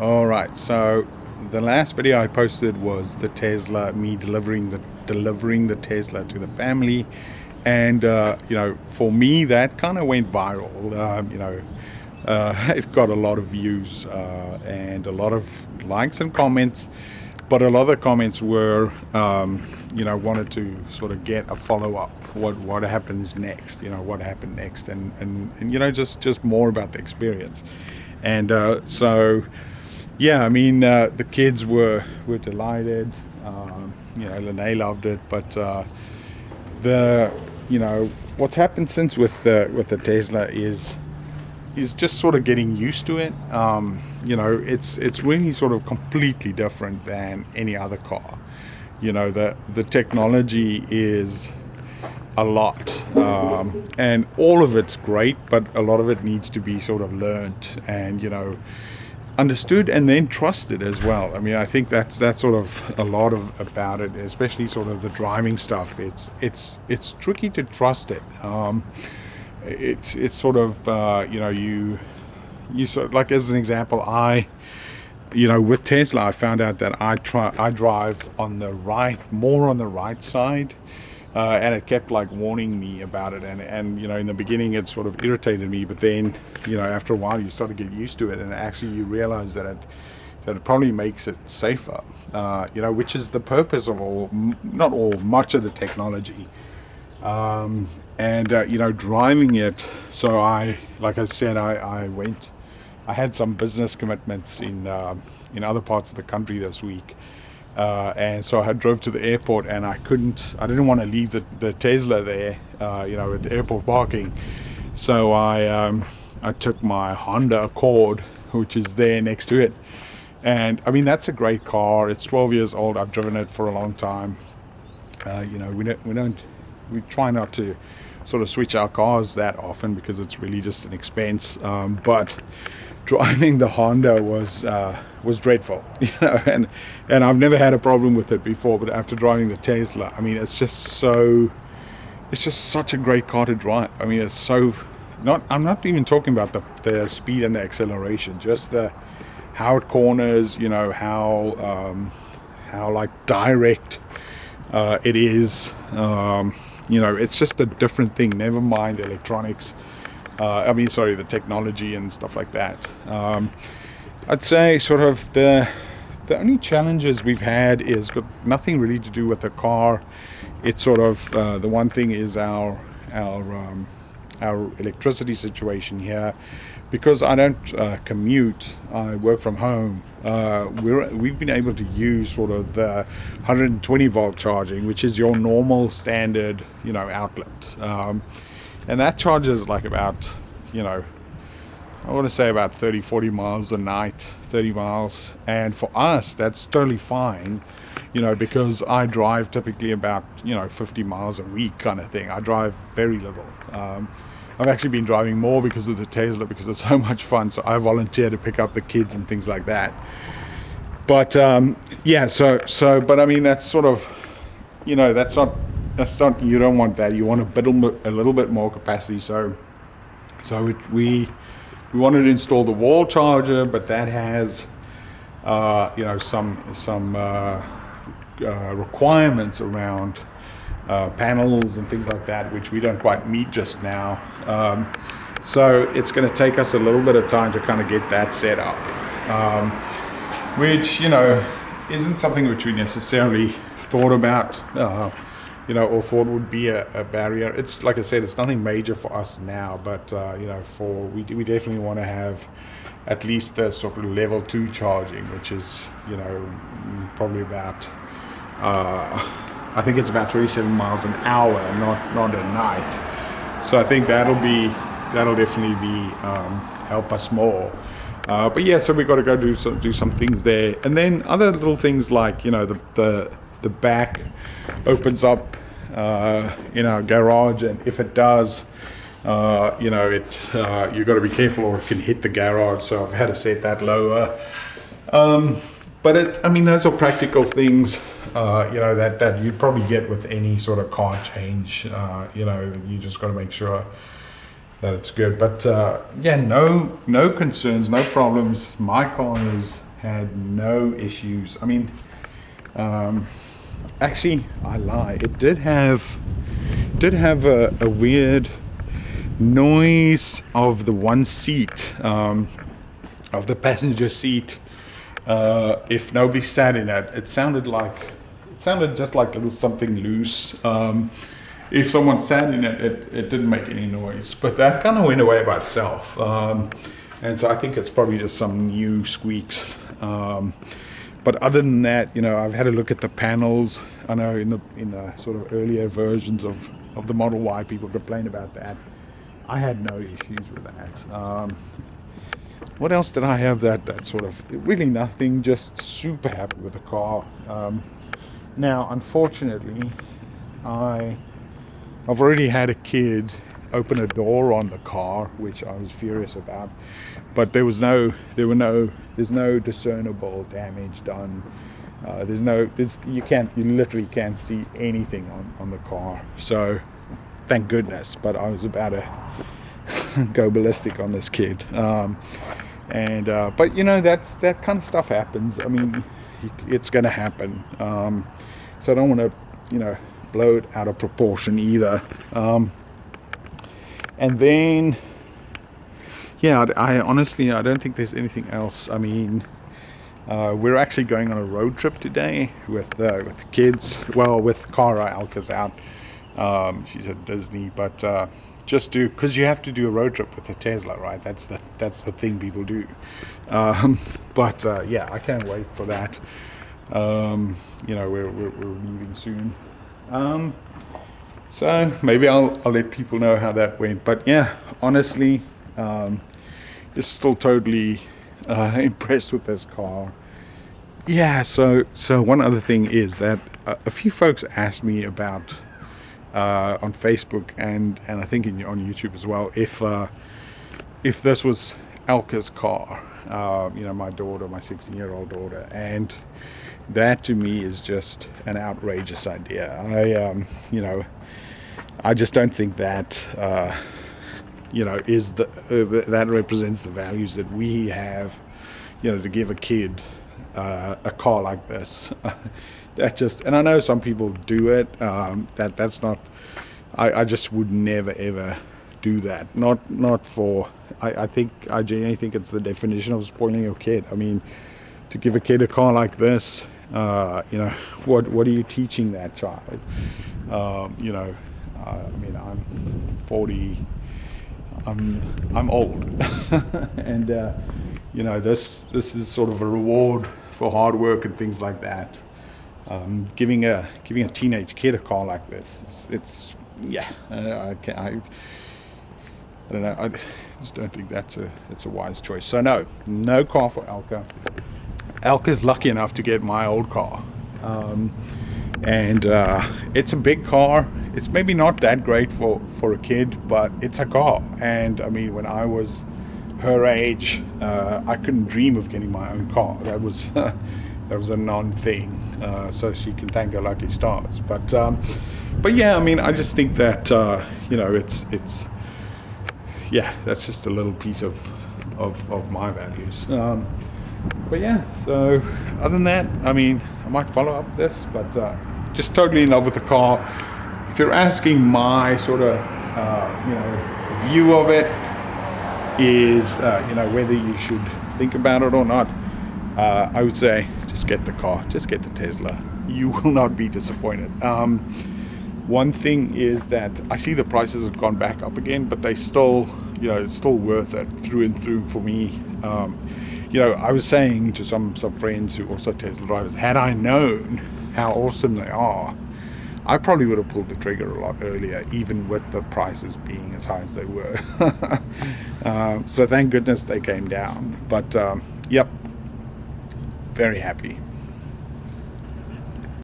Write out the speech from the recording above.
All right, so the last video I posted was the Tesla, me delivering the Tesla to the family, and for me that kind of went viral. It got a lot of views and a lot of likes and comments, but a lot of the comments were, wanted to sort of get a follow up. What happens next? What happened next, and just more about the experience, and so. Yeah, I mean, the kids were delighted. Lene loved it, but the what's happened since with the Tesla is just sort of getting used to it. It's really sort of completely different than any other car. The technology is a lot, and all of it's great, but a lot of it needs to be sort of learned and understood and then trusted as well. I mean, I think that's sort of a lot of about it, especially sort of the driving stuff. It's tricky to trust it. It's sort of you sort of, like, as an example, with Tesla, I found out that I drive more on the right side, and it kept like warning me about it, and in the beginning it sort of irritated me, but then after a while you start to get used to it, and actually you realize that it probably makes it safer, which is the purpose of much of the technology, driving it. So like I said, I had some business commitments in other parts of the country this week. And so I drove to the airport, and I didn't want to leave the Tesla there, at the airport parking. So I took my Honda Accord, which is there next to it. And I mean, that's a great car. It's 12 years old. I've driven it for a long time. We try not to sort of switch our cars that often because it's really just an expense. But driving the Honda was dreadful, and I've never had a problem with it before, but after driving the Tesla, I mean, it's just such a great car to drive. I mean, I'm not even talking about the speed and the acceleration, just how it corners, how like direct it is. It's just a different thing, never mind the electronics. The technology and stuff like that. I'd say sort of the only challenges we've had is got nothing really to do with the car. It's sort of the one thing is our electricity situation here, because I don't commute. I work from home. We've been able to use sort of the 120 volt charging, which is your normal standard outlet. And that charges like about, I want to say about 30-40 miles a night, 30 miles. And for us, that's totally fine, because I drive typically about, 50 miles a week kind of thing. I drive very little. I've actually been driving more because of the Tesla, because it's so much fun. So I volunteer to pick up the kids and things like that. But but I mean, that's sort of, that's not, you don't want that. You want a little bit more capacity. So we wanted to install the wall charger, but that has some requirements around panels and things like that, which we don't quite meet just now. So it's going to take us a little bit of time to kind of get that set up, which isn't something which we necessarily thought about. Or thought would be a barrier. It's like I said, it's nothing major for us now, but we definitely want to have at least the sort of level 2 charging, which is probably about I think it's about 27 miles an hour, not a night. So I think that'll definitely be help us more. But yeah, so we got to go do some things there, and then other little things like the back opens up in our garage, and if it does, you've got to be careful or it can hit the garage, so I've had to set that lower. But those are practical things, that you'd probably get with any sort of car change. You just got to make sure that it's good. But no concerns, no problems. My car is had no issues. I mean, actually, I lie. It did have a weird noise of the one seat, of the passenger seat. If nobody sat in it, it sounded just like there was something loose. If someone sat in it, it didn't make any noise, but that kind of went away by itself. And so I think it's probably just some new squeaks. But other than that, I've had a look at the panels. I know in the sort of earlier versions of the Model Y, people complained about that. I had no issues with that. What else did I have that sort of, really nothing, just super happy with the car. Now, unfortunately, I've already had a kid open a door on the car, which I was furious about, but there's no discernible damage done. You literally can't see anything on the car. So, thank goodness. But I was about to go ballistic on this kid. But that kind of stuff happens. I mean, it's going to happen. So I don't want to, blow it out of proportion either. And then, I honestly don't think there's anything else. I mean, we're actually going on a road trip today with the kids. Well, with Cara, Elka's out. She's at Disney, but because you have to do a road trip with a Tesla, right? That's the thing people do. I can't wait for that. We're leaving soon. So maybe I'll let people know how that went. But yeah, honestly, just still totally impressed with this car. Yeah. So one other thing is that a few folks asked me about on Facebook and I think on YouTube as well if this was Elka's car. My daughter, my 16-year-old daughter, and that to me is just an outrageous idea. I just don't think that is that represents the values that we have. To give a kid a car like this, and I know some people do it. That's not. I just would never ever do that. Not for. I genuinely think it's the definition of spoiling your kid. I mean, to give a kid a car like this, what are you teaching that child? I'm 40. I'm old, and this is sort of a reward for hard work and things like that. Giving a teenage kid a car like this, I don't know. I just don't think it's a wise choice. So no car for Elka. Elka's lucky enough to get my old car, and it's a big car. It's maybe not that great for a kid, but it's a car. And I mean, when I was her age, I couldn't dream of getting my own car. That was a non-thing. So she can thank her lucky stars. But yeah, I mean, I just think that it's that's just a little piece of my values. But yeah, so other than that, I mean, I might follow up this, but just totally in love with the car. If you're asking my sort of view of it, is whether you should think about it or not, I would say just get the car, just get the Tesla. You will not be disappointed. One thing is that I see the prices have gone back up again, but they still, it's still worth it through and through for me. I was saying to some friends who are also Tesla drivers, had I known how awesome they are, I probably would have pulled the trigger a lot earlier, even with the prices being as high as they were. So thank goodness they came down. But yep, very happy.